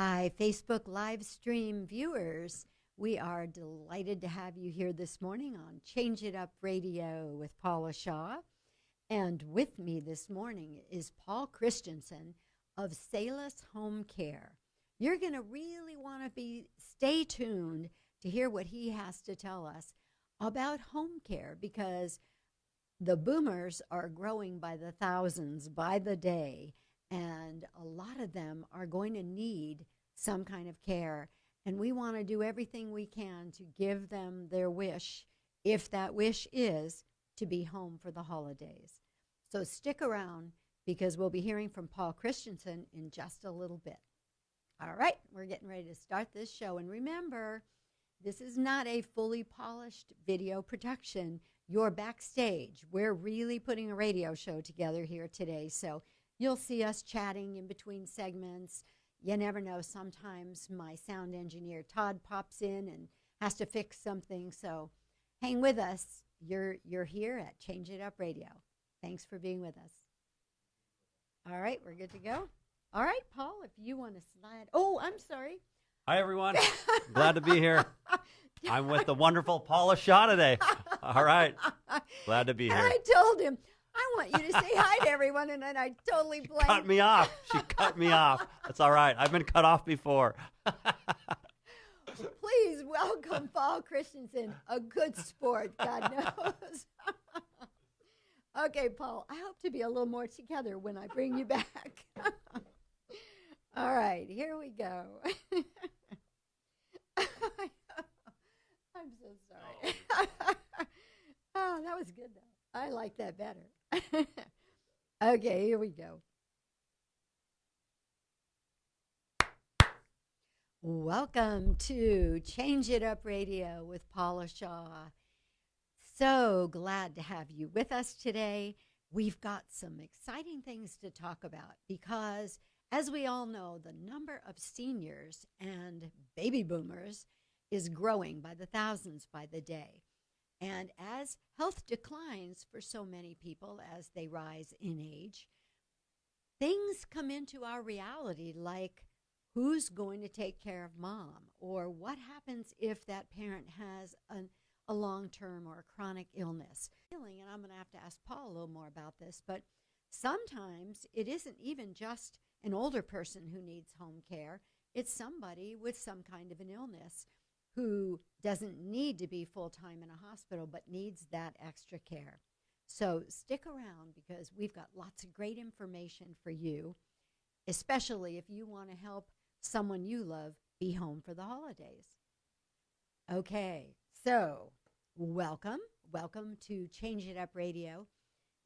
Hi, Facebook live stream viewers. We are delighted to have you here this morning on Change It Up Radio with Paula Shaw. And with me this morning is Paul Christensen of Salus Homecare. You're going to really want to stay tuned to hear what he has to tell us about home care, because the boomers are growing by the thousands by the day, and a lot of them are going to need some kind of care. And we want to do everything we can to give them their wish, if that wish is to be home for the holidays. So stick around, because we'll be hearing from Paul Christensen in just a little bit. All right, we're getting ready to start this show. And remember, this is not a fully polished video production. You're backstage. We're really putting a radio show together here today. So you'll see us chatting in between segments. You never know. Sometimes my sound engineer, Todd, pops in and has to fix something. So hang with us. You're here at Change It Up Radio. Thanks for being with us. All right, we're good to go. All right, Paul, if you want to slide. Oh, I'm sorry. Hi, everyone. Glad to be here. I'm with the wonderful Paula Shaw today. All right. Glad to be here. I told him, I want you to say hi to everyone, and then I totally blanked. Cut me off. She cut me off. That's all right. I've been cut off before. Please welcome Paul Christensen, a good sport, God knows. Okay, Paul, I hope to be a little more together when I bring you back. All right, here we go. I'm so sorry. Oh, that was good, though. I like that better. Okay, here we go. Welcome to Change It Up Radio with Paula Shaw. So glad to have you with us today. We've got some exciting things to talk about because, as we all know, the number of seniors and baby boomers is growing by the thousands by the day. And as health declines for so many people as they rise in age, things come into our reality like who's going to take care of mom, or what happens if that parent has a long-term or a chronic illness. And I'm going to have to ask Paul a little more about this, but sometimes it isn't even just an older person who needs home care. It's somebody with some kind of an illness who doesn't need to be full-time in a hospital but needs that extra care. So stick around, because we've got lots of great information for you, especially if you want to help someone you love be home for the holidays. Okay, so welcome to Change It Up Radio.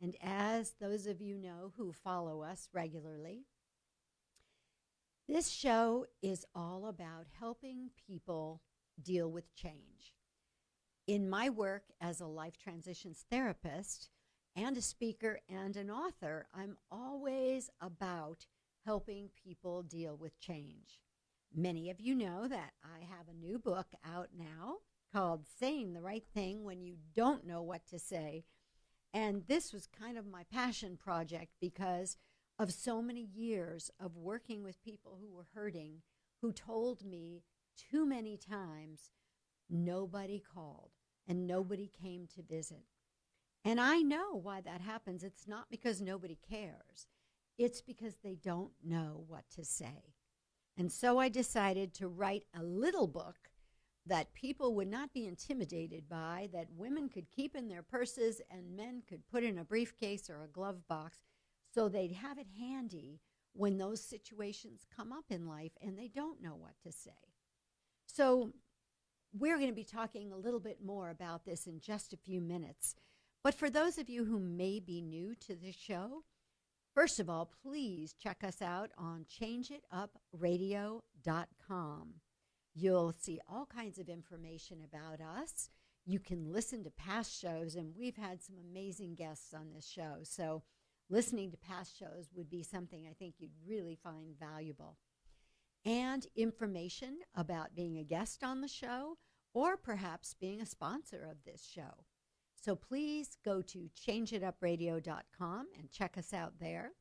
And as those of you know who follow us regularly, this show is all about helping people deal with change. In my work as a life transitions therapist and a speaker and an author, I'm always about helping people deal with change. Many of you know that I have a new book out now called Saying the Right Thing When You Don't Know What to Say. And this was kind of my passion project because of so many years of working with people who were hurting, who told me too many times nobody called and nobody came to visit. And I know why that happens. It's not because nobody cares. It's because they don't know what to say. And so I decided to write a little book that people would not be intimidated by, that women could keep in their purses and men could put in a briefcase or a glove box, so they'd have it handy when those situations come up in life and they don't know what to say. So we're going to be talking a little bit more about this in just a few minutes. But for those of you who may be new to the show, first of all, please check us out on changeitupradio.com. You'll see all kinds of information about us. You can listen to past shows, and we've had some amazing guests on this show. So listening to past shows would be something I think you'd really find valuable. And information about being a guest on the show, or perhaps being a sponsor of this show. So please go to changeitupradio.com and check us out there.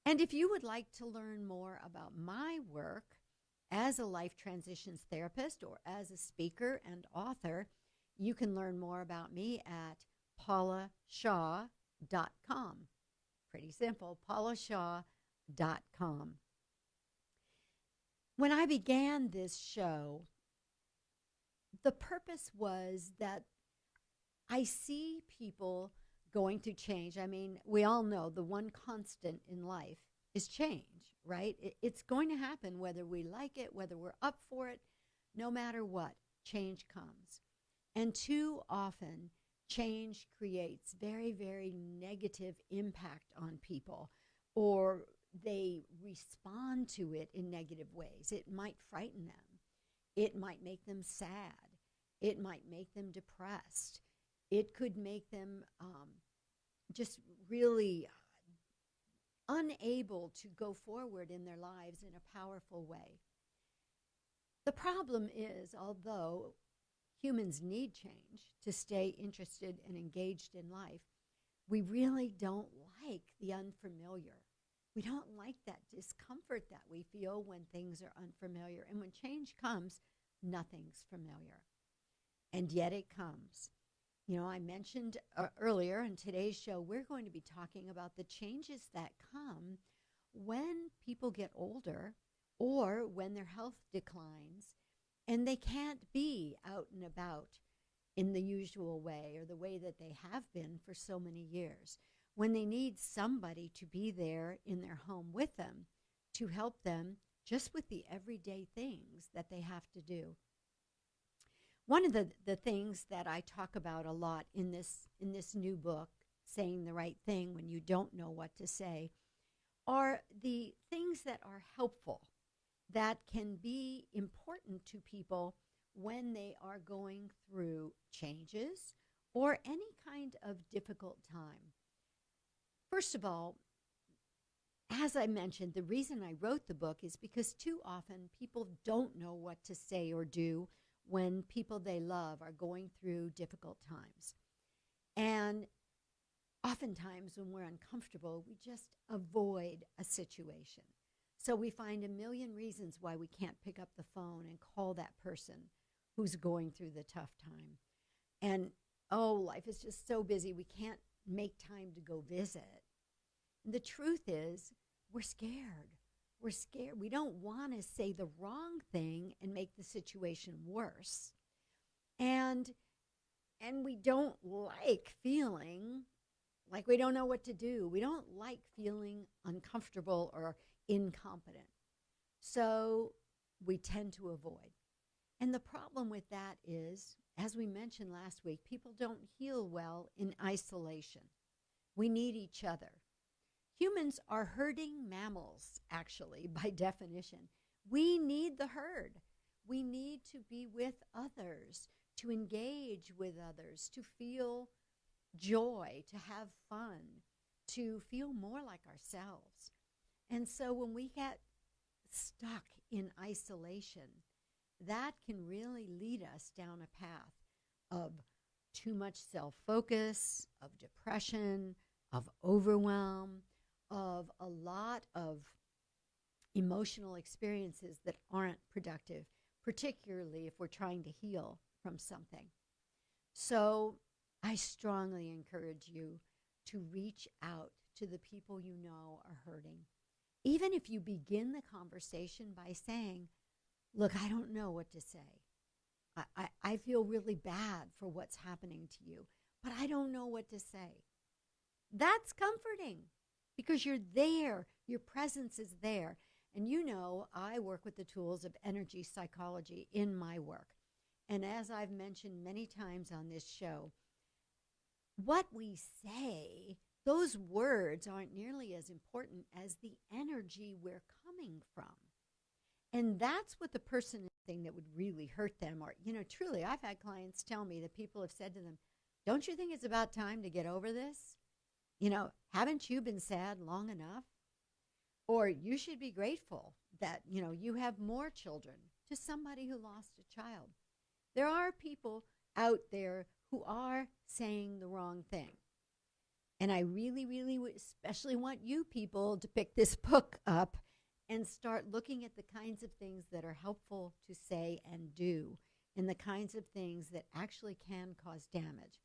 And if you would like to learn more about my work, as a life transitions therapist or as a speaker and author, you can learn more about me at paulashaw.com. Pretty simple, paulashaw.com. When I began this show, the purpose was that I see people going through change. I mean, we all know the one constant in life is change, right? It's going to happen whether we like it, whether we're up for it, no matter what, change comes. And too often, change creates very, very negative impact on people, or they respond to it in negative ways. It might frighten them. It might make them sad. It might make them depressed. It could make them just really unable to go forward in their lives in a powerful way. The problem is, although humans need change to stay interested and engaged in life, we really don't like the unfamiliar. We don't like that discomfort that we feel when things are unfamiliar. And when change comes, nothing's familiar. And yet it comes. You know, I mentioned earlier in today's show, we're going to be talking about the changes that come when people get older or when their health declines and they can't be out and about in the usual way or the way that they have been for so many years, when they need somebody to be there in their home with them to help them just with the everyday things that they have to do. One of the things that I talk about a lot in this new book, Saying the Right Thing When You Don't Know What to Say, are the things that are helpful, that can be important to people when they are going through changes or any kind of difficult time. First of all, as I mentioned, the reason I wrote the book is because too often people don't know what to say or do when people they love are going through difficult times. And oftentimes when we're uncomfortable, we just avoid a situation. So we find a million reasons why we can't pick up the phone and call that person who's going through the tough time. And, oh, life is just so busy, we can't make time to go visit. And the truth is, we're scared. We're scared. We don't want to say the wrong thing and make the situation worse. And we don't like feeling like we don't know what to do. We don't like feeling uncomfortable or incompetent. So we tend to avoid. And the problem with that is, as we mentioned last week, people don't heal well in isolation. We need each other. Humans are herding mammals, actually, by definition. We need the herd. We need to be with others, to engage with others, to feel joy, to have fun, to feel more like ourselves. And so when we get stuck in isolation, that can really lead us down a path of too much self-focus, of depression, of overwhelm, of a lot of emotional experiences that aren't productive, particularly if we're trying to heal from something. So I strongly encourage you to reach out to the people you know are hurting. Even if you begin the conversation by saying, look, I don't know what to say. I feel really bad for what's happening to you, but I don't know what to say. That's comforting because you're there. Your presence is there. And you know, I work with the tools of energy psychology in my work. And as I've mentioned many times on this show, what we say, those words aren't nearly as important as the energy we're coming from. And that's what the person thing that would really hurt them. Or, you know, truly, I've had clients tell me that people have said to them, don't you think it's about time to get over this? You know, haven't you been sad long enough? Or you should be grateful that, you know, you have more children, to somebody who lost a child. There are people out there who are saying the wrong thing. And I really, really especially want you people to pick this book up and start looking at the kinds of things that are helpful to say and do and the kinds of things that actually can cause damage.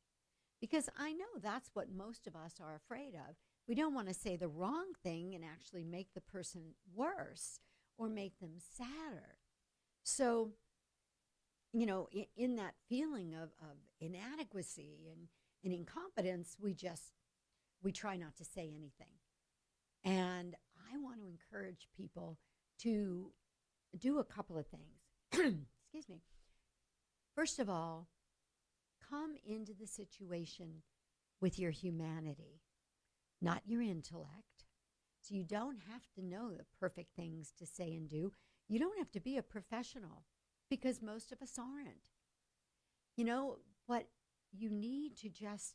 Because I know that's what most of us are afraid of. We don't want to say the wrong thing and actually make the person worse or make them sadder. So, you know, in that feeling of inadequacy and incompetence, we try not to say anything. And I want to encourage people to do a couple of things. Excuse me. First of all, come into the situation with your humanity, not your intellect. So you don't have to know the perfect things to say and do. You don't have to be a professional, because most of us aren't. You know, but you need to just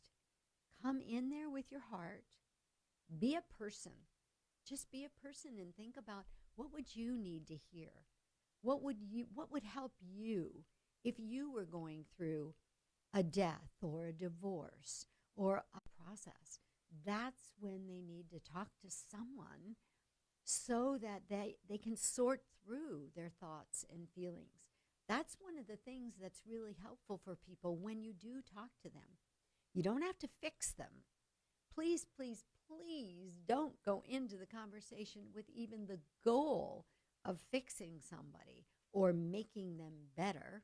come in there with your heart, be a person. Just be a person and think about, what would you need to hear? What would help you if you were going through a death or a divorce or a process? That's when they need to talk to someone so that they can sort through their thoughts and feelings. That's one of the things that's really helpful for people when you do talk to them. You don't have to fix them. Please, please, please don't go into the conversation with even the goal of fixing somebody or making them better.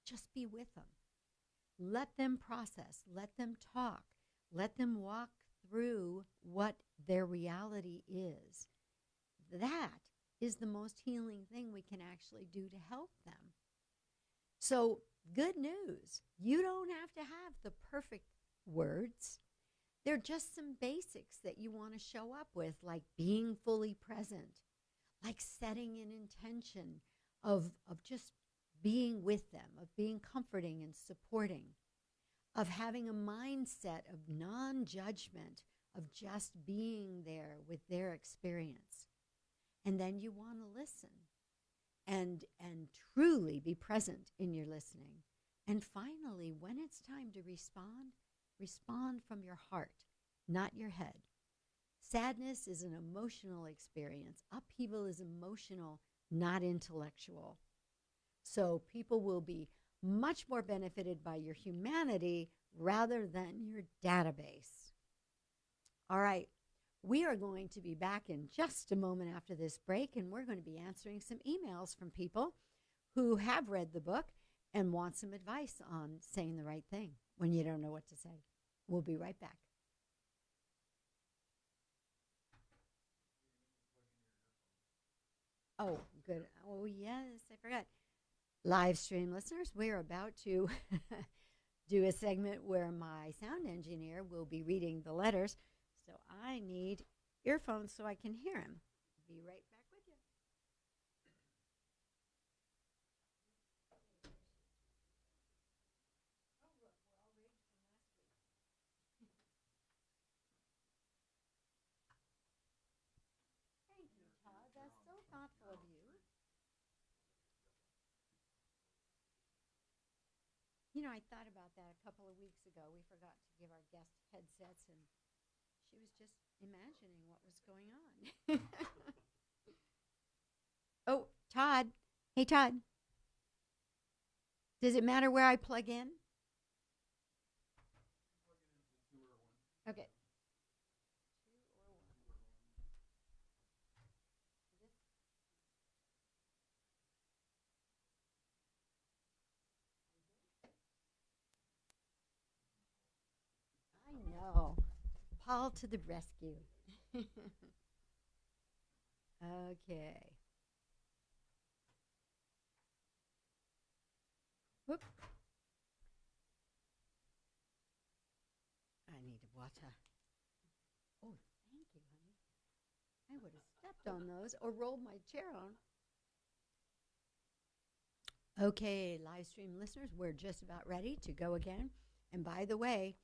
Just be with them. Let them process. Let them talk. Let them walk through what their reality is. That is the most healing thing we can actually do to help them. So, good news. You don't have to have the perfect words. They're just some basics that you want to show up with, like being fully present, like setting an intention of just being with them, of being comforting and supporting, of having a mindset of non-judgment, of just being there with their experience. And then you want to listen and truly be present in your listening. And finally, when it's time to respond from your heart, not your head. Sadness is an emotional experience. Upheaval is emotional, not intellectual. So people will be much more benefited by your humanity rather than your database. All right, we are going to be back in just a moment after this break, and we're going to be answering some emails from people who have read the book and want some advice on saying the right thing when you don't know what to say. We'll be right back. Oh, good. Oh, yes, I forgot. Live stream listeners, we're about to do a segment where my sound engineer will be reading the letters. So I need earphones so I can hear him. Be right back with you. Oh, look, we're all ready from last week. Thank you, Todd. That's so thoughtful of you. You know, I thought about that a couple of weeks ago. We forgot to give our guest headsets, and she was just imagining what was going on. Oh, Todd. Hey, Todd. Does it matter where I plug in? Okay. I know. Paul to the rescue. Okay. Whoop. I need water. Oh, thank you, honey. I would have stepped on those or rolled my chair on. Okay, live stream listeners, we're just about ready to go again. And by the way,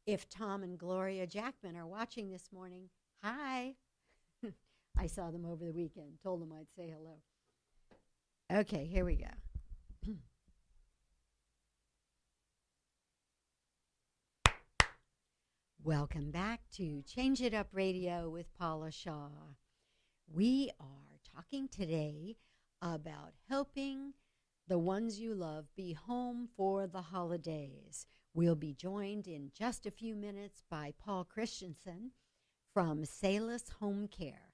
if Tom and Gloria Jackman are watching this morning, hi. I saw them over the weekend, told them I'd say hello. Okay, here we go. Welcome back to Change It Up Radio with Paula Shaw. We are talking today about helping the ones you love be home for the holidays. We'll be joined in just a few minutes by Paul Christensen from Salus Homecare.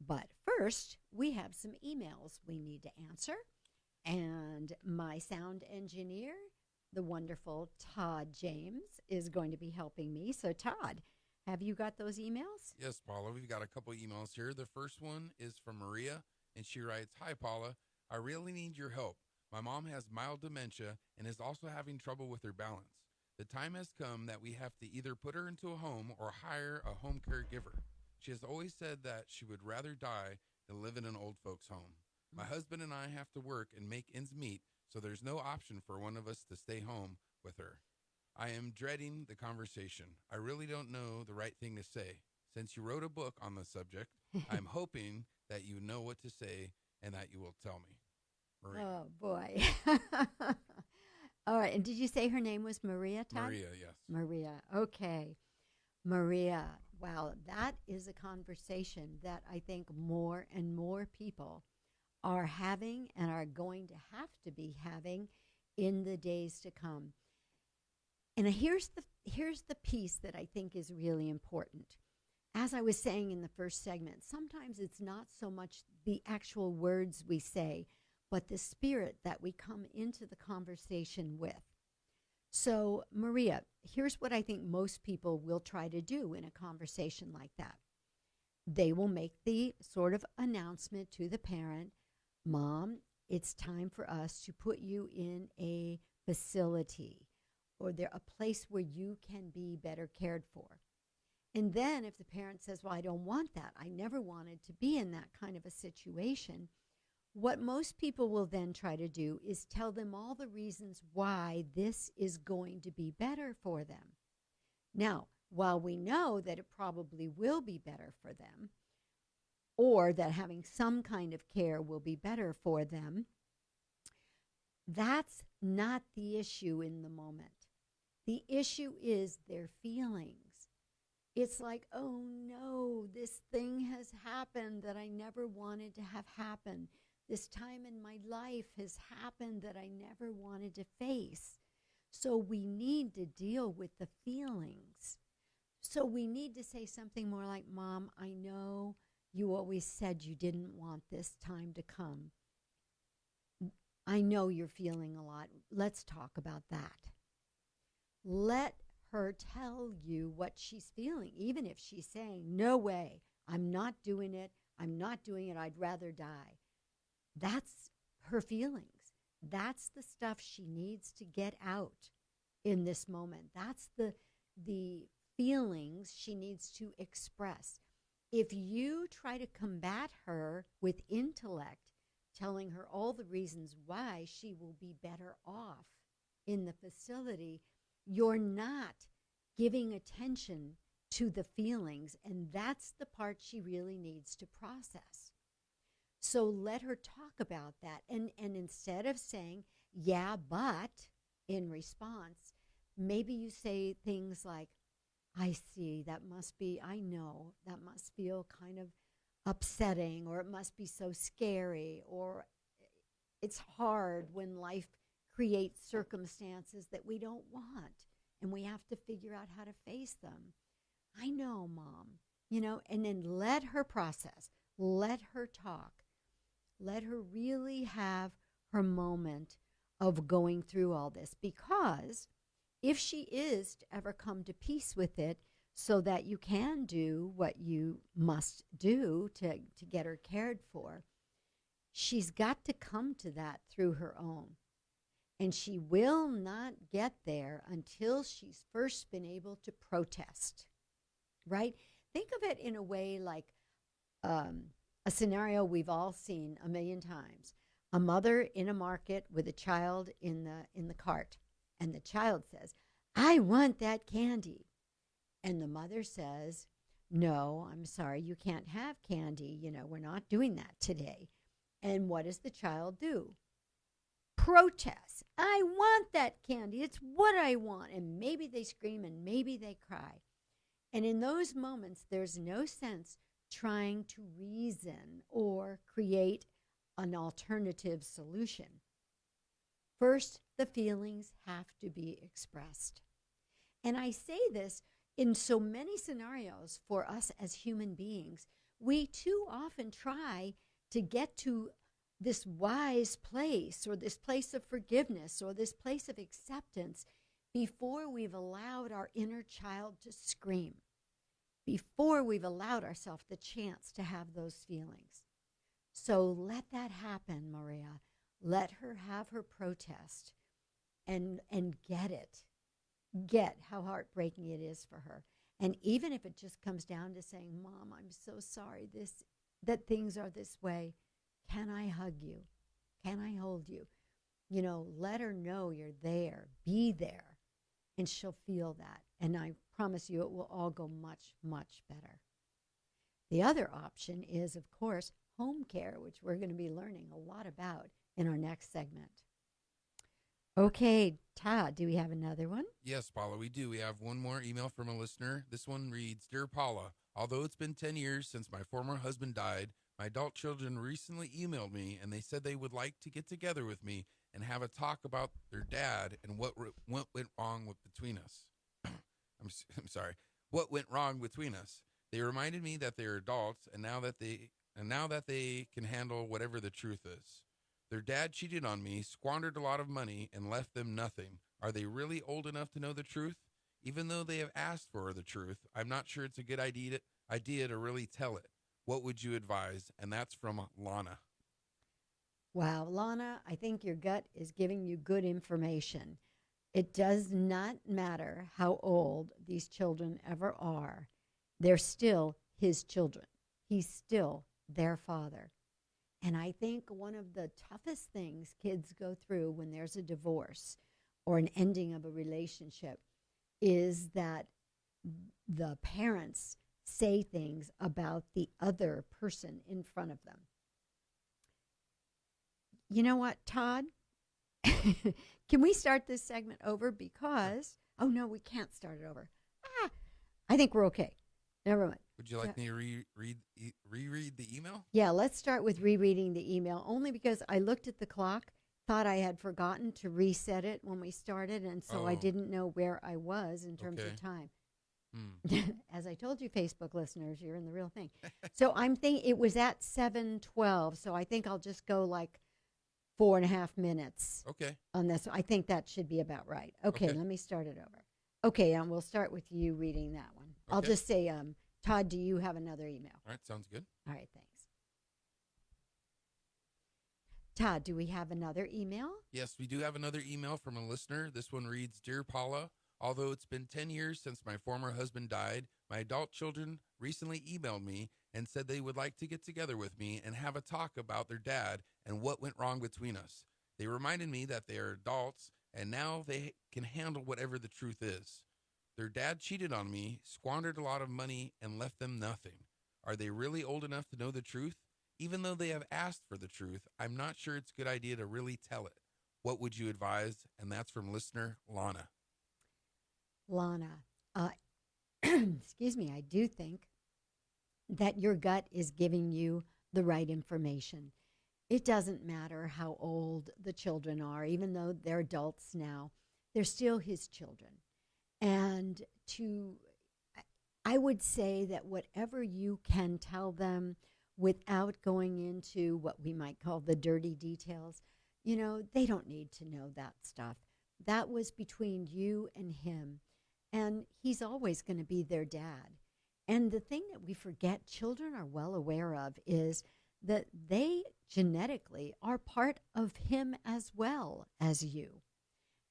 But first, we have some emails we need to answer. And my sound engineer, the wonderful Todd James, is going to be helping me. So, Todd, have you got those emails? Yes, Paula, we've got a couple emails here. The first one is from Maria, and she writes, "Hi, Paula. I really need your help. My mom has mild dementia and is also having trouble with her balance. The time has come that we have to either put her into a home or hire a home caregiver. She has always said that she would rather die than live in an old folks' home. My husband and I have to work and make ends meet, so there's no option for one of us to stay home with her. I am dreading the conversation. I really don't know the right thing to say. Since you wrote a book on the subject, I'm hoping that you know what to say and that you will tell me." Maria. Oh, boy. All right. And did you say her name was Maria, Todd? Maria, yes. Maria. Okay. Maria. Wow. That is a conversation that I think more and more people are having and are going to have to be having in the days to come. And here's the piece that I think is really important. As I was saying in the first segment, sometimes it's not so much the actual words we say, but the spirit that we come into the conversation with. So, Maria, here's what I think most people will try to do in a conversation like that. They will make the sort of announcement to the parent, "Mom, it's time for us to put you in a facility or a place where you can be better cared for." And then if the parent says, "Well, I don't want that. I never wanted to be in that kind of a situation," what most people will then try to do is tell them all the reasons why this is going to be better for them. Now, while we know that it probably will be better for them, or that having some kind of care will be better for them, that's not the issue in the moment. The issue is their feelings. It's like, "Oh no, this thing has happened that I never wanted to have happen. This time in my life has happened that I never wanted to face." So we need to deal with the feelings. So we need to say something more like, "Mom, I know you always said you didn't want this time to come. I know you're feeling a lot. Let's talk about that." Let her tell you what she's feeling, even if she's saying, "No way, I'm not doing it. I'm not doing it. I'd rather die." That's her feelings. That's the stuff she needs to get out in this moment. That's the feelings she needs to express. If you try to combat her with intellect, telling her all the reasons why she will be better off in the facility, you're not giving attention to the feelings, and that's the part she really needs to process. So let her talk about that. And instead of saying, "Yeah, but," in response, maybe you say things like, "I see, I know, that must feel kind of upsetting, or it must be so scary, or it's hard when life creates circumstances that we don't want, and we have to figure out how to face them. I know, Mom," and then let her process, let her talk. Let her really have her moment of going through all this, because if she is to ever come to peace with it so that you can do what you must do to get her cared for, she's got to come to that through her own. And she will not get there until she's first been able to protest, right? Think of it in a way like a scenario we've all seen a million times. A mother in a market with a child in the cart, and the child says, "I want that candy." And the mother says, "No, I'm sorry, you can't have candy. We're not doing that today." And what does the child do? Protest. "I want that candy. It's what I want." And maybe they scream and maybe they cry. And in those moments, there's no sense trying to reason or create an alternative solution. First, the feelings have to be expressed. And I say this in so many scenarios for us as human beings. We too often try to get to this wise place or this place of forgiveness or this place of acceptance before we've allowed our inner child to scream, before we've allowed ourselves the chance to have those feelings. So let that happen, Maria. Let her have her protest and get it. Get how heartbreaking it is for her. And even if it just comes down to saying, Mom, I'm so sorry that things are this way. Can I hug you? Can I hold you? You know, let her know you're there. Be there. And she'll feel that. And I promise you it will all go much, much better. The other option is, of course, home care, which we're going to be learning a lot about in our next segment. Okay, Todd, do we have another one? Yes, Paula, we do. We have one more email from a listener. This one reads, Dear Paula, although it's been 10 years since my former husband died, my adult children recently emailed me and they said they would like to get together with me and have a talk about their dad and what went wrong between us. I'm sorry. What went wrong between us? They reminded me that they're adults and now that they can handle whatever the truth is. Their dad cheated on me, squandered a lot of money, and left them nothing. Are they really old enough to know the truth? Even though they have asked for the truth, I'm not sure it's a good idea to really tell it. What would you advise? And that's from Lana. Wow, Lana, I think your gut is giving you good information. It does not matter how old these children ever are. They're still his children. He's still their father. And I think one of the toughest things kids go through when there's a divorce or an ending of a relationship is that the parents say things about the other person in front of them. You know what, Todd? Can we start this segment over? Because, oh no, we can't start it over. I think we're okay. Never mind. Would you like me to reread the email? Yeah, let's start with rereading the email, only because I looked at the clock, thought I had forgotten to reset it when we started, and so I didn't know where I was in terms of time. As I told you, Facebook listeners, you're in the real thing. So I'm thinking it was at 7:12, so I think I'll just go like 4.5 minutes on this. I think that should be about right. Okay, let me start it over. Okay, and we'll start with you reading that one. Okay. I'll just say, Todd, do you have another email? All right, sounds good. All right, thanks. Todd, do we have another email? Yes, we do have another email from a listener. This one reads, Dear Paula, although it's been 10 years since my former husband died, my adult children recently emailed me and said they would like to get together with me and have a talk about their dad and what went wrong between us. They reminded me that they are adults and now they can handle whatever the truth is. Their dad cheated on me, squandered a lot of money, and left them nothing. Are they really old enough to know the truth? Even though they have asked for the truth, I'm not sure it's a good idea to really tell it. What would you advise? And that's from listener Lana. Lana, excuse me, I do think that your gut is giving you the right information. It doesn't matter how old the children are, even though they're adults now, they're still his children. And I would say that whatever you can tell them without going into what we might call the dirty details, you know, they don't need to know that stuff. That was between you and him. And he's always going to be their dad. And the thing that we forget children are well aware of is that they genetically are part of him as well as you.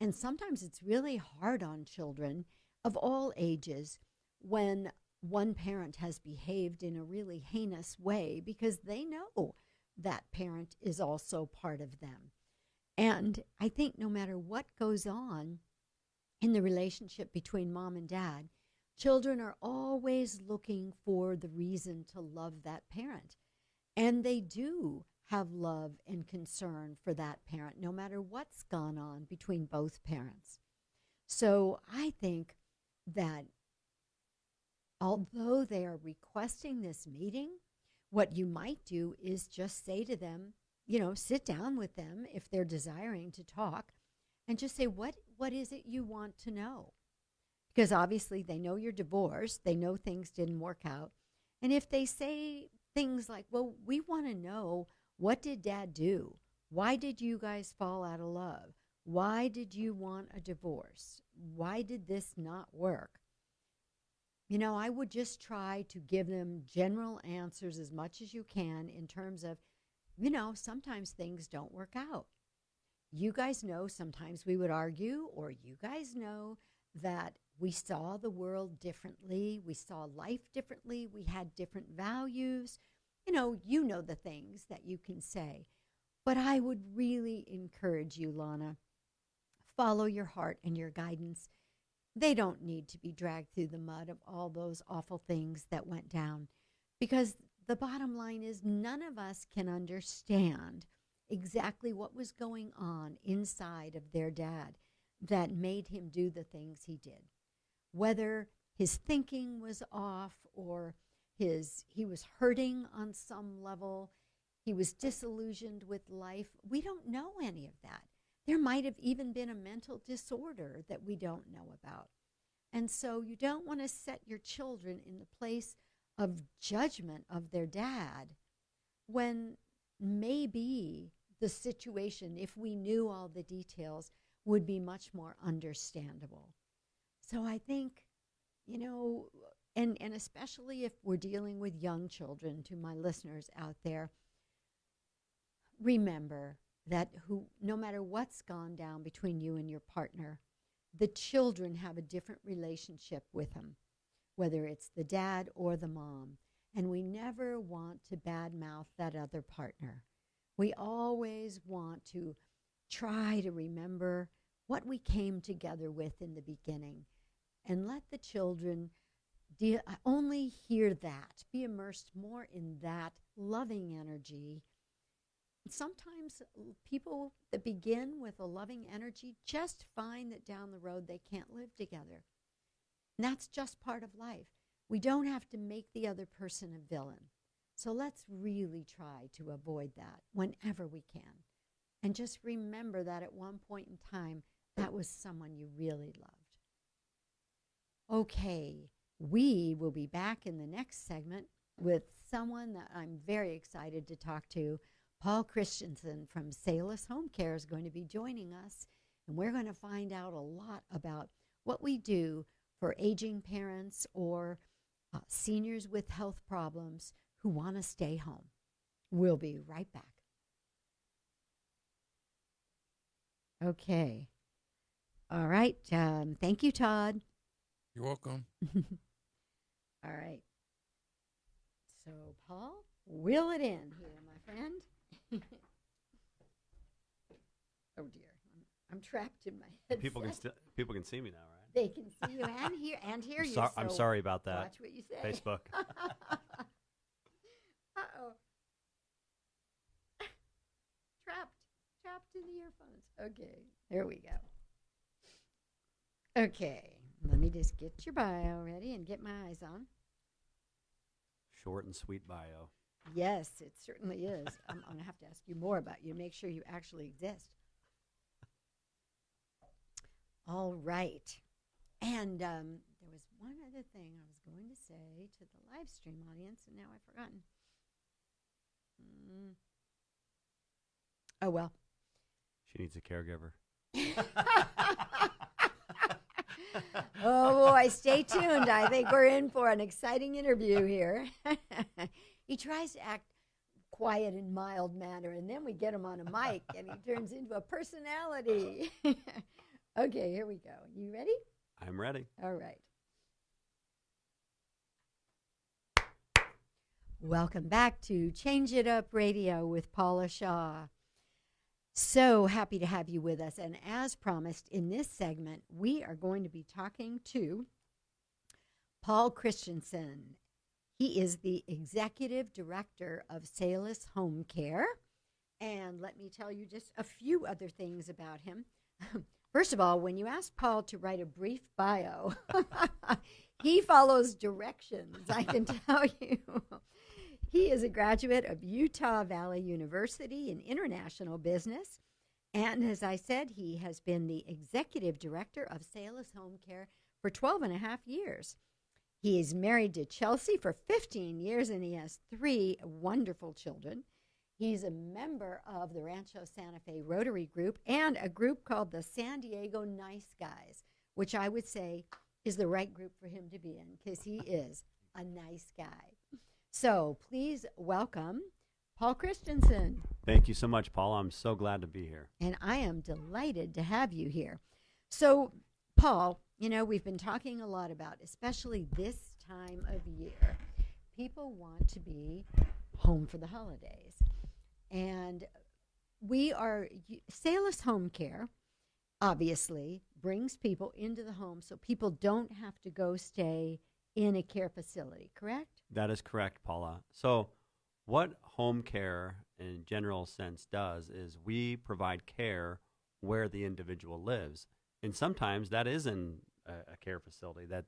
And sometimes it's really hard on children of all ages when one parent has behaved in a really heinous way because they know that parent is also part of them. And I think no matter what goes on in the relationship between mom and dad, children are always looking for the reason to love that parent. And they do have love and concern for that parent, no matter what's gone on between both parents. So I think that although they are requesting this meeting, what you might do is just say to them, sit down with them if they're desiring to talk and just say, what is it you want to know? Because obviously they know you're divorced. They know things didn't work out. And if they say things like, well, we want to know, what did Dad do? Why did you guys fall out of love? Why did you want a divorce? Why did this not work? I would just try to give them general answers as much as you can in terms of, sometimes things don't work out. You guys know sometimes we would argue, or you guys know that we saw the world differently. We saw life differently. We had different values. You know the things that you can say. But I would really encourage you, Lana, follow your heart and your guidance. They don't need to be dragged through the mud of all those awful things that went down, because the bottom line is none of us can understand exactly what was going on inside of their dad that made him do the things he did. Whether his thinking was off, or he was hurting on some level, he was disillusioned with life. We don't know any of that. There might have even been a mental disorder that we don't know about. And so you don't want to set your children in the place of judgment of their dad when maybe the situation, if we knew all the details, would be much more understandable. So I think, and especially if we're dealing with young children, to my listeners out there, remember that no matter what's gone down between you and your partner, the children have a different relationship with them, whether it's the dad or the mom. And we never want to badmouth that other partner. We always want to try to remember what we came together with in the beginning, and let the children only hear that, be immersed more in that loving energy. Sometimes people that begin with a loving energy just find that down the road they can't live together. And that's just part of life. We don't have to make the other person a villain. So let's really try to avoid that whenever we can. And just remember that at one point in time, that was someone you really loved. Okay, we will be back in the next segment with someone that I'm very excited to talk to. Paul Christensen from Salus Homecare is going to be joining us, and we're going to find out a lot about what we do for aging parents or seniors with health problems who want to stay home. We'll be right back. Okay. All right. Thank you, Todd. You're welcome. All right. So, Paul, wheel it in here, my friend. Oh dear, I'm trapped in my head. People can see me now, right? They can see you and hear you. I'm sorry about that. Watch what you say. Facebook. Uh-oh. Trapped in the earphones. Okay, there we go. Okay, let me just get your bio ready and get my eyes on. Short and sweet bio. Yes, it certainly is. I'm going to have to ask you more about you, make sure you actually exist. All right. And there was one other thing I was going to say to the live stream audience, and now I've forgotten. Oh, well. She needs a caregiver. Oh, boy, stay tuned. I think we're in for an exciting interview here. He tries to act quiet and mild manner, and then we get him on a mic, and he turns into a personality. Okay, here we go. You ready? I'm ready. All right. Welcome back to Change It Up Radio with Paula Shaw. So happy to have you with us. And as promised, in this segment, we are going to be talking to Paul Christensen. He is the Executive Director of Salus Homecare. And let me tell you just a few other things about him. First of all, when you ask Paul to write a brief bio, he follows directions, I can tell you. He is a graduate of Utah Valley University in international business. And as I said, he has been the executive director of Salus Homecare for 12 and a half years. He is married to Chelsea for 15 years, and he has 3 wonderful children. He's a member of the Rancho Santa Fe Rotary Group and a group called the San Diego Nice Guys, which I would say is the right group for him to be in because he is a nice guy. So please welcome Paul Christensen. Thank you so much, Paul. I'm so glad to be here. And I am delighted to have you here. So, Paul, you know, we've been talking a lot about, especially this time of year, people want to be home for the holidays. And Salus Homecare obviously brings people into the home so people don't have to go stay in a care facility, correct? That is correct, Paula. So what home care in general sense does is we provide care where the individual lives. And sometimes that is in a care facility, that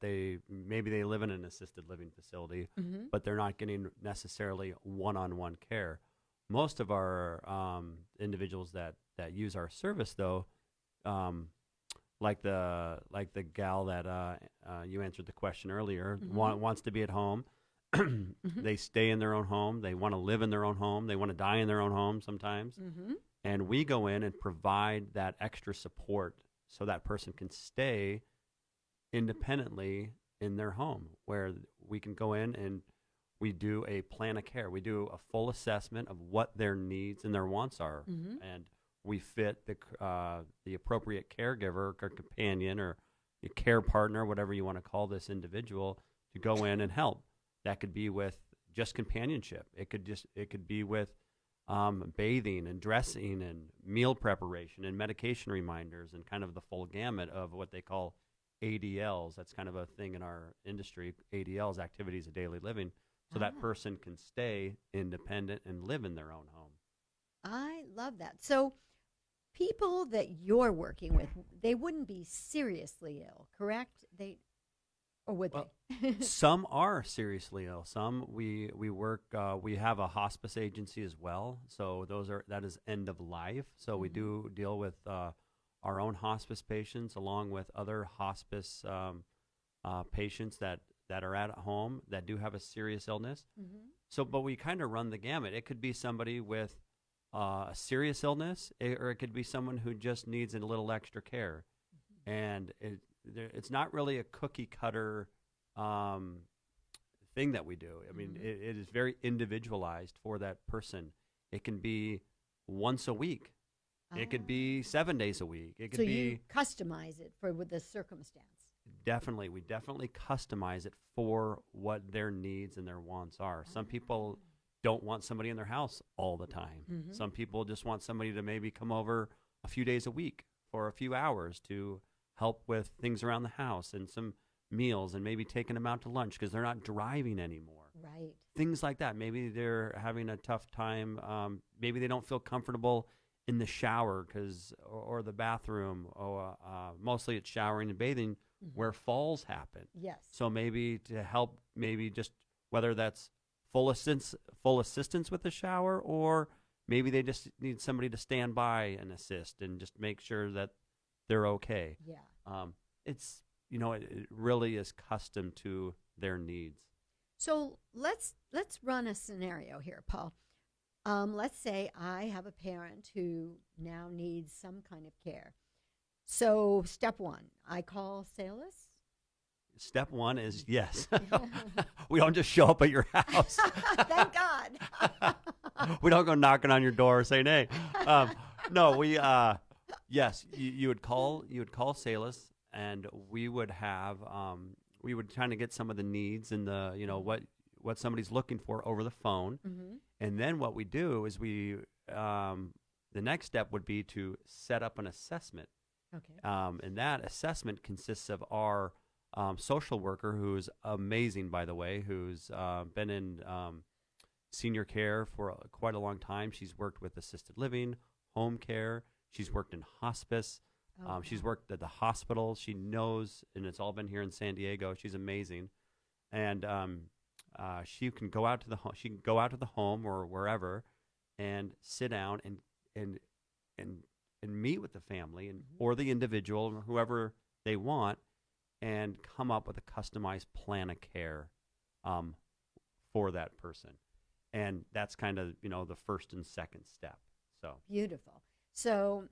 maybe they live in an assisted living facility, but they're not getting necessarily one-on-one care. Most of our individuals that use our service, though, like the gal that you answered the question earlier, wants to be at home. They stay in their own home. They want to live in their own home. They want to die in their own home sometimes. And we go in and provide that extra support so that person can stay independently in their home, where we can go in and we do a plan of care. We do a full assessment of what their needs and their wants are, and we fit the appropriate caregiver or companion or a care partner, whatever you want to call this individual, to go in and help. That could be with just companionship. It could be with bathing and dressing and meal preparation and medication reminders and kind of the full gamut of what they call ADLs. That's kind of a thing in our industry, ADLs, activities of daily living, so that person can stay independent and live in their own home. I love that. So people that you're working with, they wouldn't be seriously ill, correct? Or would they? Some are seriously ill. Some we work. We have a hospice agency as well. So that is end of life. So we do deal with our own hospice patients, along with other hospice patients that are at home that do have a serious illness. So, but we kind of run the gamut. It could be somebody with a serious illness, or it could be someone who just needs a little extra care, and it's not really a cookie cutter thing that we do. I mean, it is very individualized for that person. It can be once a week. It could be 7 days a week. It could so be. You customize it with the circumstance. Definitely, we definitely customize it for what their needs and their wants are. Some people don't want somebody in their house all the time. Some people just want somebody to maybe come over a few days a week for a few hours to help with things around the house and some meals, and maybe taking them out to lunch because they're not driving anymore. Right. Things like that. Maybe they're having a tough time. Maybe they don't feel comfortable in the shower or the bathroom, or mostly it's showering and bathing where falls happen. Yes. So maybe to help, maybe just whether that's full assistance with the shower, or maybe they just need somebody to stand by and assist and just make sure that they're okay. Yeah. It's, it really is custom to their needs. So let's run a scenario here, Paul. Let's say I have a parent who now needs some kind of care. So step 1, I call Salus. Step 1 is yes. We don't just show up at your house. Thank God. We don't go knocking on your door saying, "Hey." No, we yes, you would call Salus, and we would have we would try to get some of the needs and the what somebody's looking for over the phone. And then what we do is the next step would be to set up an assessment. Okay. And that assessment consists of our social worker, who's amazing, by the way, who's been in senior care for quite a long time. She's worked with assisted living, home care. She's worked in hospice. Oh, She's wow. worked at the hospital. She knows, and it's all been here in San Diego. She's amazing, and she can go out to the she can go out to the home or wherever, and sit down and and and meet with the family and or the individual or whoever they want, and come up with a customized plan of care um, for that person. And that's kind of, the first and second step. So Beautiful. So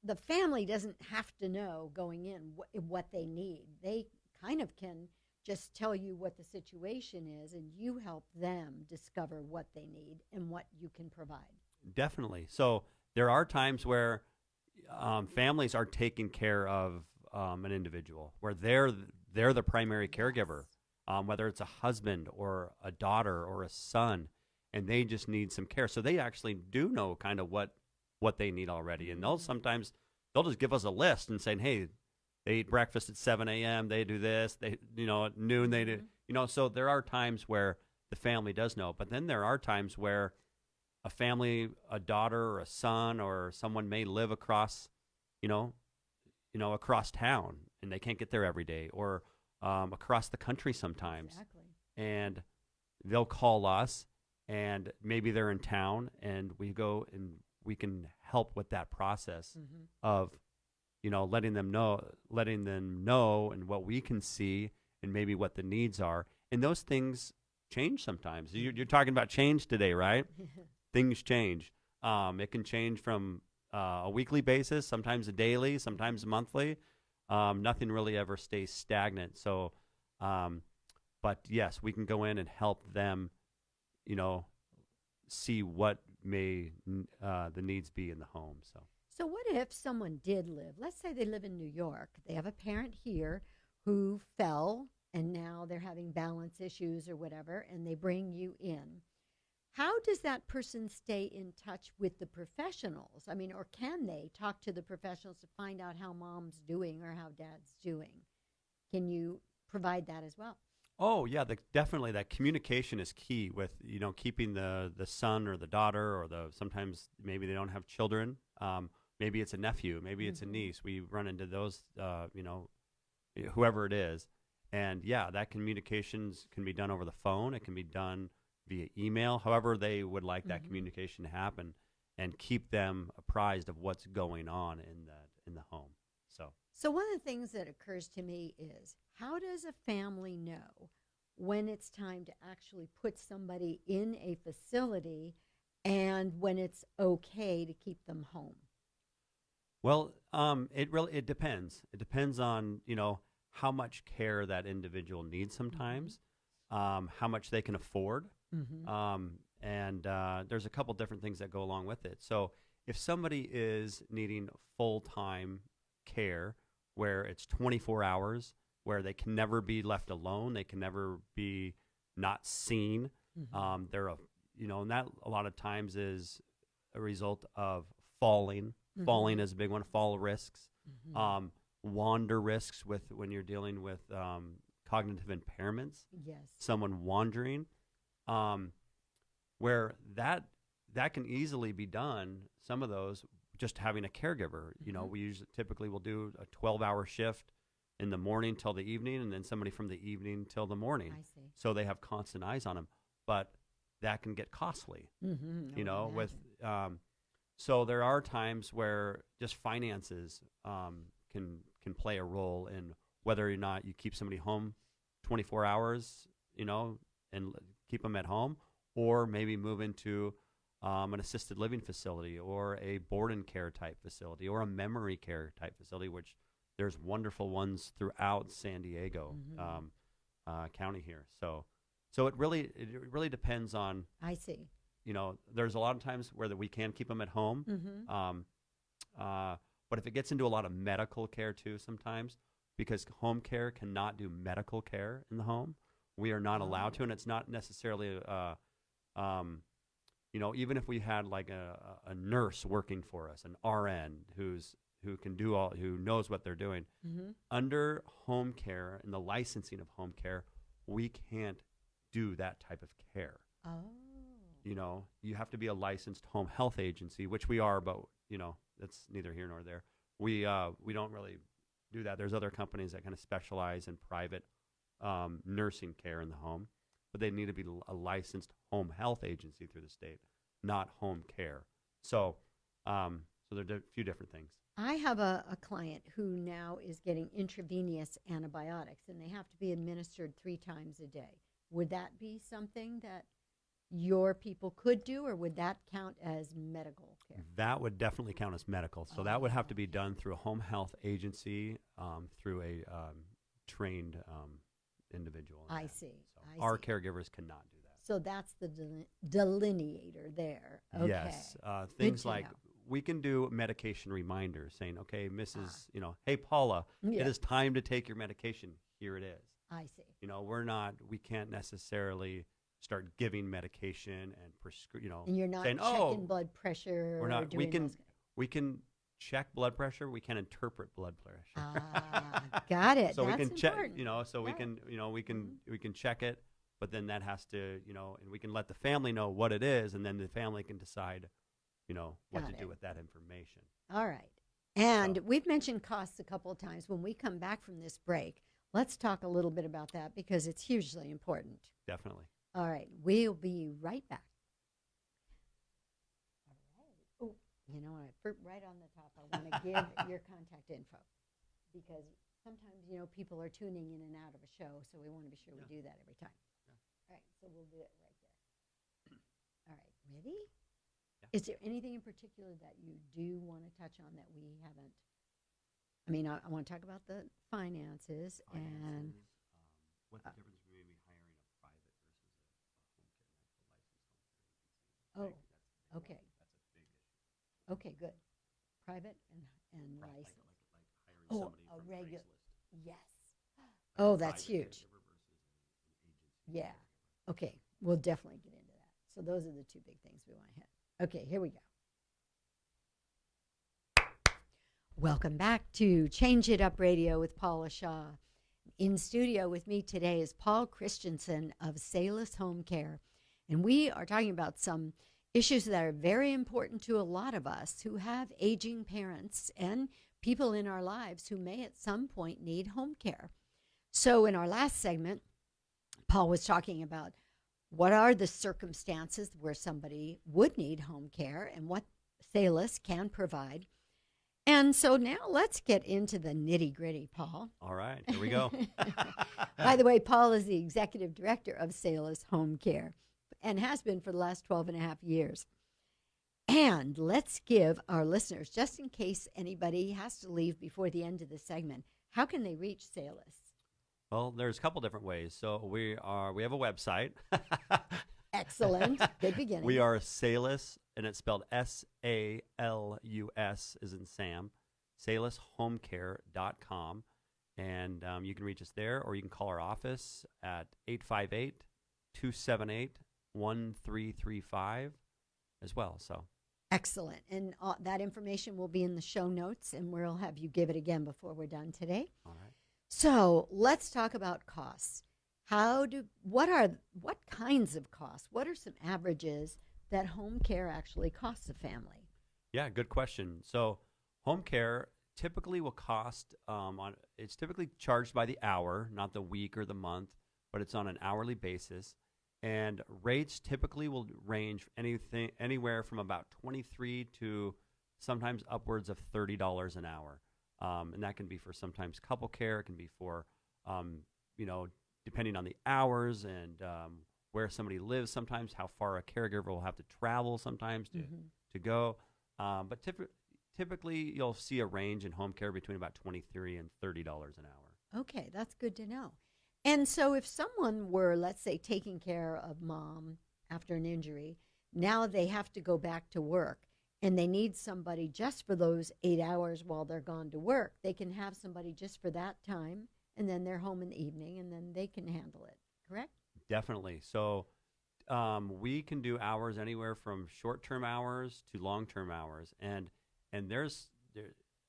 the family doesn't have to know going in what they need. They kind of can just tell you what the situation is, and you help them discover what they need and what you can provide. definitely. So there are times where families are taking care of an individual, where they're the primary caregiver, whether it's a husband or a daughter or a son, and they just need some care. So they actually do know kind of what they need already, and they'll just give us a list and saying, hey, they eat breakfast at 7 a.m. They do this. They at noon they do. So there are times where the family does know, but then there are times where a family, a daughter or a son or someone may live across, across town, and they can't get there every day, or across the country sometimes. Exactly. And they'll call us, and maybe they're in town, and we go and we can help with that process of, letting them know and what we can see and maybe what the needs are. And those things change sometimes. You're talking about change today, right? Things change. It can change from a weekly basis, sometimes a daily, sometimes a monthly. Nothing really ever stays stagnant. So, but yes, we can go in and help them, see what may the needs be in the home. So what if someone did live, let's say they live in New York, they have a parent here who fell and now they're having balance issues or whatever, and they bring you in. How does that person stay in touch with the professionals? I mean, or can they talk to the professionals to find out how mom's doing or how dad's doing? Can you provide that as well? Oh yeah, definitely that communication is key with keeping the son or the daughter or sometimes maybe they don't have children. Maybe it's a nephew, maybe it's a niece. We run into those, whoever it is, and yeah, that communications can be done over the phone. It can be done via email, however they would like that communication to happen, and keep them apprised of what's going on in the home. So one of the things that occurs to me is, how does a family know when it's time to actually put somebody in a facility and when it's okay to keep them home? Well, it depends. It depends on how much care that individual needs sometimes, how much they can afford, and there's a couple different things that go along with it. So if somebody is needing full-time care, where it's 24 hours, where they can never be left alone, they can never be not seen. And that a lot of times is a result of falling. Falling is a big one. Fall risks, wander risks when you're dealing with cognitive impairments. Yes. Someone wandering, where that can easily be done. Some of those just having a caregiver. We typically will do a 12-hour shift in the morning till the evening, and then somebody from the evening till the morning. I see. So they have constant eyes on them, but that can get costly. So there are times where just finances can play a role in whether or not you keep somebody home 24 hours, and keep them at home, or maybe move into an assisted living facility or a board and care type facility or a memory care type facility, which there's wonderful ones throughout San Diego County here. So it really depends on. I see. There's a lot of times where we can keep them at home, but if it gets into a lot of medical care too, sometimes, because home care cannot do medical care in the home, we are not allowed to, and it's not necessarily even if we had like a nurse working for us, an RN who knows what they're doing, under home care and the licensing of home care, we can't do that type of care. You have to be a licensed home health agency, which we are, but that's neither here nor there. we don't really do that. There's other companies that kind of specialize in private nursing care in the home, but they need to be a licensed home health agency through the state, not home care. So, so there are a few different things. I have a client who now is getting intravenous antibiotics, and they have to be administered 3 times a day. Would that be something that your people could do, or would that count as medical care? That would definitely count as medical. So that would have to be done through a home health agency, through a trained individual. I see. So I our see. caregivers cannot do that. So that's the delineator there. Okay. Yes. Things to like know. we can do medication reminders saying, okay, Mrs., hey, Paula, Yeah. it is time to take your medication. Here it is. I see. We can't necessarily start giving medication and And you're not saying, checking blood pressure. we're or not. doing those We can check blood pressure. We can interpret blood pressure. got it. So That's we can check. important. So we Right. can. Mhm. We can check it, but then that has to. And we can let the family know what it is, and then the family can decide, what Got to it. do with that information. All right. And we've mentioned costs a couple of times. When we come back from this break, let's talk a little bit about that because it's hugely important. Definitely. All right. We'll be right back. All right. Oh, right on the top, I want to give your contact info because sometimes, people are tuning in and out of a show, so we want to be sure we do that every time. Yeah. All right. So we'll do it right there. All right. Ready? Yeah. Is there anything in particular that you do want to touch on that we haven't? I mean, I want to talk about the finances and What the difference between maybe hiring a private versus a home care, oh, okay, That's a big issue. okay, good. Private and Right, license. like hiring Oh, somebody a from regular. Craigslist. Yes. Like Oh, a that's private huge. caregiver versus an agency Yeah. caregiver. Okay, we'll definitely get into that. So those are the 2 big things we want to hit. Okay, here we go. Welcome back to Change It Up Radio with Paula Shaw. In studio with me today is Paul Christensen of Salus Homecare. And we are talking about some issues that are very important to a lot of us who have aging parents and people in our lives who may at some point need home care. So in our last segment, Paul was talking about what are the circumstances where somebody would need home care and what Salus can provide. And so now let's get into the nitty-gritty, Paul. All right, here we go. By the way, Paul is the executive director of Salus Homecare and has been for the last 12 and a half years. And let's give our listeners, just in case anybody has to leave before the end of the segment, how can they reach Salus? Well, there's a couple different ways. So we have a website. Excellent. Good beginning. We are Salus, and it's spelled SALUS, as in Sam, salushomecare.com. And you can reach us there, or you can call our office at 858-278-1335 as well. So Excellent. And that information will be in the show notes, and we'll have you give it again before we're done today. all right. So let's talk about costs. What kinds of costs? What are some averages that home care actually costs a family? Yeah, good question. So home care typically will cost it's typically charged by the hour, not the week or the month, but it's on an hourly basis. And rates typically will range anywhere from about $23 to sometimes upwards of $30 an hour. And that can be for sometimes couple care. It can be for, depending on the hours and where somebody lives, sometimes how far a caregiver will have to travel sometimes to go. But typically you'll see a range in home care between about $23 and $30 an hour. Okay, that's good to know. And so if someone were, let's say, taking care of mom after an injury, now they have to go back to work and they need somebody just for those 8 hours while they're gone to work, they can have somebody just for that time, and then they're home in the evening, and then they can handle it, correct? Definitely. So we can do hours anywhere from short-term hours to long-term hours. And there's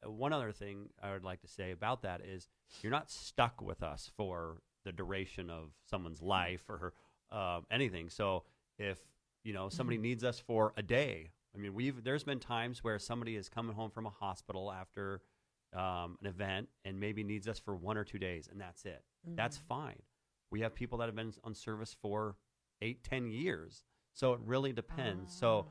one other thing I would like to say about that is you're not stuck with us for the duration of someone's life or anything. So if somebody needs us for a day, I mean, there's been times where somebody is coming home from a hospital after an event and maybe needs us for 1 or 2 days, and that's it. That's fine. We have people that have been on service for 8-10 years, so it really depends. So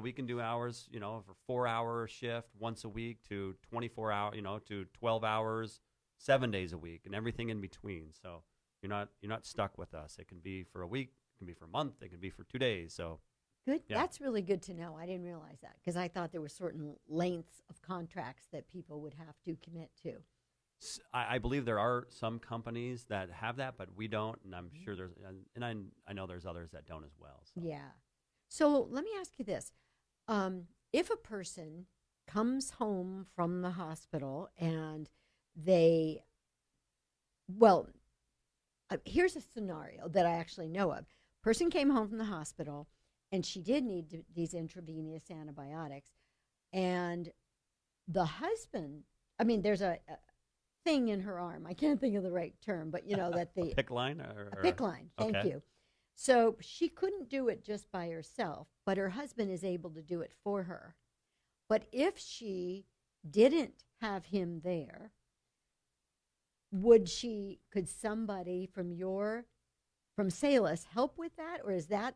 we can do hours, for 4-hour shift once a week to 24 hour, to 12 hours, 7 days a week, and everything in between. So you're not stuck with us. It can be for a week, it can be for a month, it can be for 2 days. So good. Yeah. That's really good to know. I didn't realize that because I thought there were certain lengths of contracts that people would have to commit to. I believe there are some companies that have that, but we don't, and I'm sure there's, and I know there's others that don't as well. So. Yeah. So let me ask you this. If a person comes home from the hospital and here's a scenario that I actually know of. Person came home from the hospital and she did need these intravenous antibiotics. And the husband, there's a thing in her arm. I can't think of the right term, but that the a PICC line a PICC line. Thank you. So she couldn't do it just by herself, but her husband is able to do it for her. But if she didn't have him there, could somebody from Salus help with that? Or is that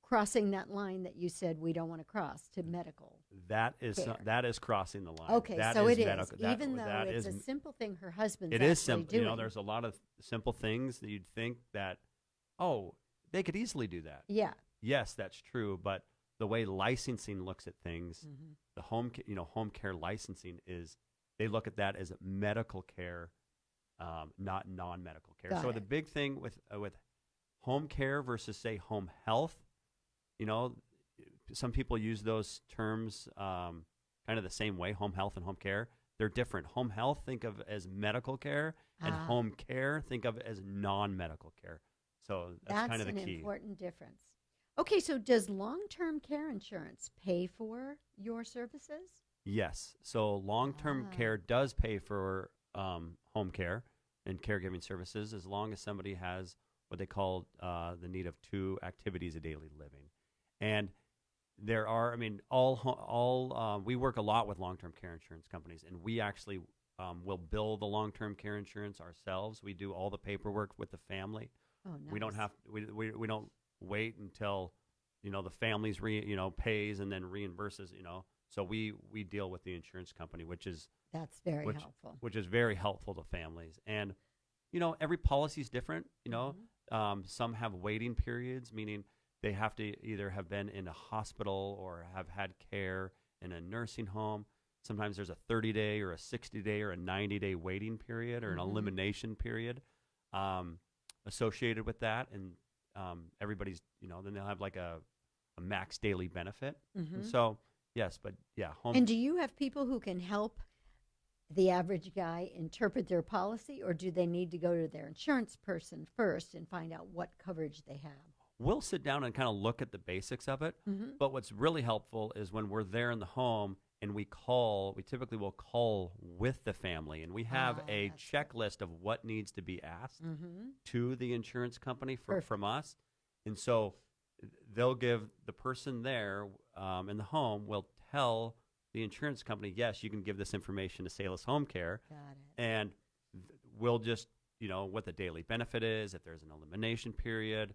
crossing that line that you said we don't want to cross to medical? That is crossing the line. Okay, that so is it medical. is. Even though it's a simple thing her husband's it is actually simple. doing. There's a lot of simple things that you'd think that, they could easily do that. Yeah. Yes, that's true. But the way licensing looks at things, the home care licensing is, they look at that as medical care, not non-medical care. Got so it. the big thing with home care versus say home health, some people use those terms kind of the same way, home health and home care. They're different. Home health, think of as medical care, and home care, think of as non-medical care. So that's kind of the key. That's an important difference. Okay, so does long-term care insurance pay for your services? Yes. So long-term care does pay for home care and caregiving services as long as somebody has what they call the need of 2 activities of daily living. And there are, we work a lot with long-term care insurance companies, and we actually will bill the long-term care insurance ourselves. We do all the paperwork with the family. Oh, nice. We don't have we don't wait until the family's pays and then reimburses. So we deal with the insurance company, that's very helpful. Which is very helpful to families. And every policy is different. Some have waiting periods, meaning they have to either have been in a hospital or have had care in a nursing home. Sometimes there's a 30-day or a 60-day or a 90-day waiting period or an elimination period associated with that. And everybody's, then they'll have like a max daily benefit. And so, yes, but yeah. And do you have people who can help the average guy interpret their policy, or do they need to go to their insurance person first and find out what coverage they have? We'll sit down and kind of look at the basics of it. But what's really helpful is when we're there in the home and we typically will call with the family, and we have a checklist of what needs to be asked to the insurance company from us. And so they'll give the person there in the home will tell the insurance company, yes, you can give this information to Salus Homecare. Got it. And we'll just, what the daily benefit is, if there's an elimination period,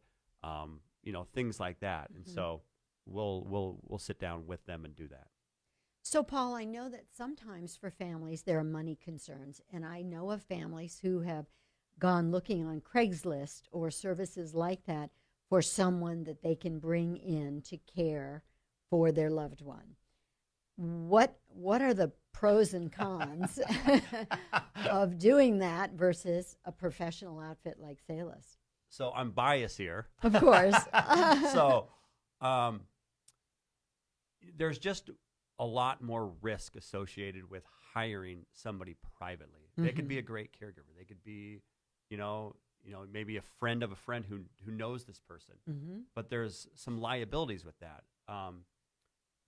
things like that. And so we'll sit down with them and do that. So, Paul, I know that sometimes for families there are money concerns, and I know of families who have gone looking on Craigslist or services like that for someone that they can bring in to care for their loved one. What are the pros and cons of doing that versus a professional outfit like Salus? So I'm biased here. Of course. So there's just a lot more risk associated with hiring somebody privately. They could be a great caregiver. They could be, maybe a friend of a friend who knows this person. But there's some liabilities with that.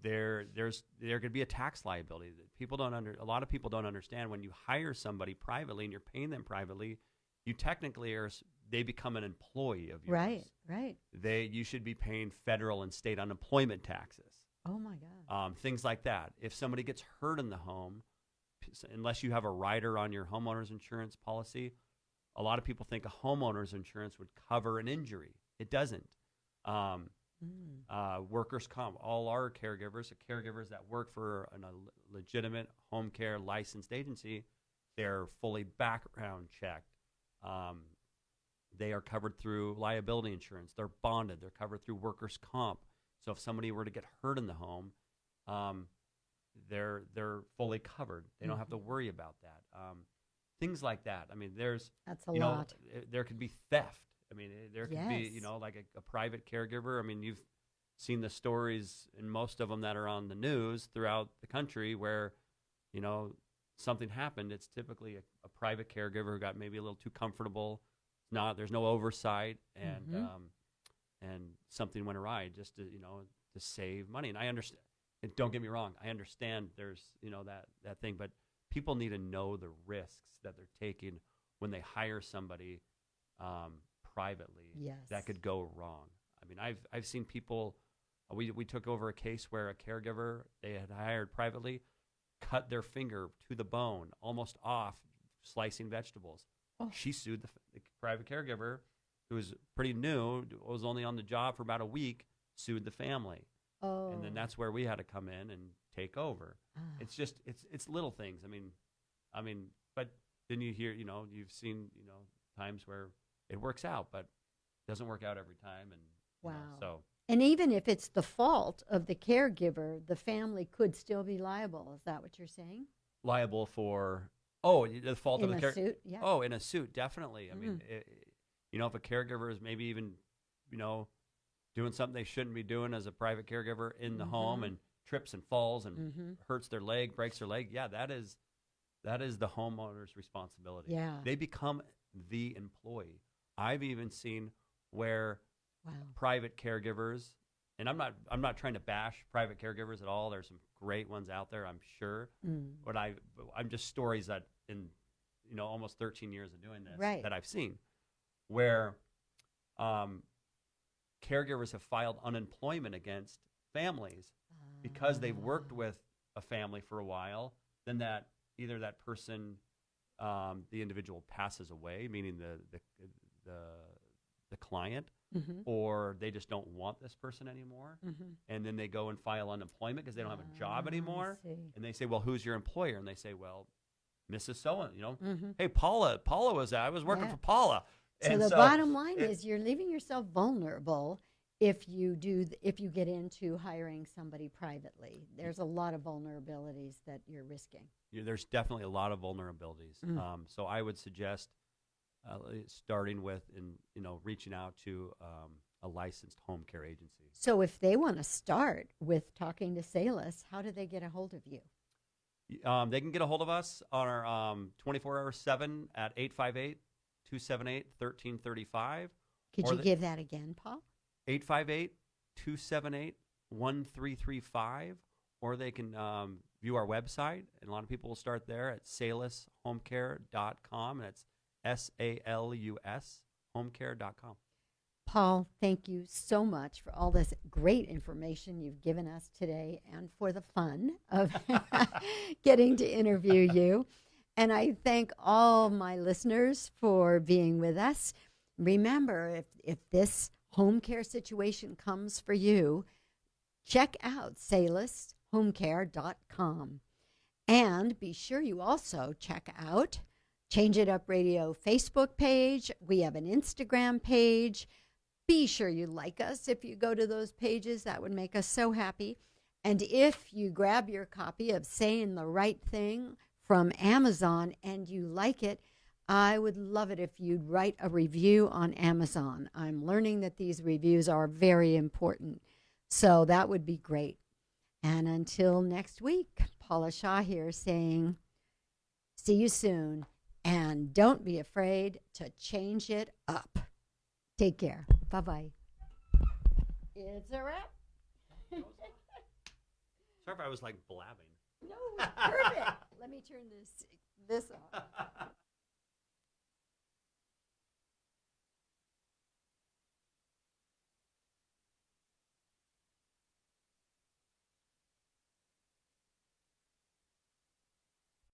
There could be a tax liability that a lot of people don't understand. When you hire somebody privately and you're paying them privately, you technically they become an employee of yours. Right. You should be paying federal and state unemployment taxes. Oh my God. Things like that. If somebody gets hurt in the home, unless you have a rider on your homeowner's insurance policy, a lot of people think a homeowner's insurance would cover an injury. It doesn't. Workers' comp, all our caregivers that work for a legitimate home care licensed agency, they're fully background checked. They are covered through liability insurance. They're bonded. They're covered through workers' comp. So if somebody were to get hurt in the home, they're fully covered. They don't have to worry about that. Things like that. I mean, that's a lot. There could be theft. I mean, there could be, Yes. like a private caregiver. I mean, you've seen the stories, and most of them that are on the news throughout the country where, something happened. It's typically a private caregiver who got maybe a little too comfortable. There's no oversight, and something went awry just to save money. And I understand. And don't get me wrong, I understand there's that thing, but people need to know the risks that they're taking when they hire somebody privately. Yes. That could go wrong. I mean, I've seen people. We took over a case where a caregiver they had hired privately cut their finger to the bone, almost off, slicing vegetables. Oh. She sued the private caregiver, who was pretty new, was only on the job for about a week, sued the family. Oh. And then that's where we had to come in and take over. It's just it's little things. I mean, but then you hear, you've seen, times where it works out, but it doesn't work out every time. And Wow. So. And even if it's the fault of the caregiver, the family could still be liable. Is that what you're saying? Liable for the fault of the caregiver? In a suit, yeah. Oh, in a suit, definitely. I mean, if a caregiver is maybe even, doing something they shouldn't be doing as a private caregiver in the home and trips and falls and hurts their leg, breaks their leg, that is the homeowner's responsibility. Yeah. They become the employee. I've even seen where Wow. private caregivers, and I'm not trying to bash private caregivers at all. There's some great ones out there, I'm sure. But I'm just stories that in almost 13 years of doing this that I've seen, where caregivers have filed unemployment against families because they've worked with a family for a while. Then either that person, the individual passes away, meaning the client. Or they just don't want this person anymore, and then they go and file unemployment because they don't have a job anymore. And they say, "Well, who's your employer?" And they say, "Well, Mrs. So and Hey, Paula was I was working for Paula." So and the bottom line is you're leaving yourself vulnerable if you get into hiring somebody privately. There's a lot of vulnerabilities that you're risking. There's definitely a lot of vulnerabilities. So I would suggest. Starting with reaching out to a licensed home care agency. So if they want to start with talking to Salus, how do they get a hold of you? They can get a hold of us on our 24/7 at 858-278-1335. Could you give that again, Paul? 858-278-1335. Or they can view our website, and a lot of people will start there at salushomecare.com, and it's SALUS homecare.com. Paul, thank you so much for all this great information you've given us today and for the fun of getting to interview you. And I thank all my listeners for being with us. Remember, if this home care situation comes for you, check out salushomecare.com. And be sure you also check out Change It Up Radio Facebook page. We have an Instagram page. Be sure you like us if you go to those pages. That would make us so happy. And if you grab your copy of Saying the Right Thing from Amazon and you like it, I would love it if you'd write a review on Amazon. I'm learning that these reviews are very important. So that would be great. And until next week, Paula Shaw here saying, see you soon. And don't be afraid to change it up. Take care. Bye-bye. It's a wrap. Sorry if I was blabbing. No, perfect. Let me turn this off.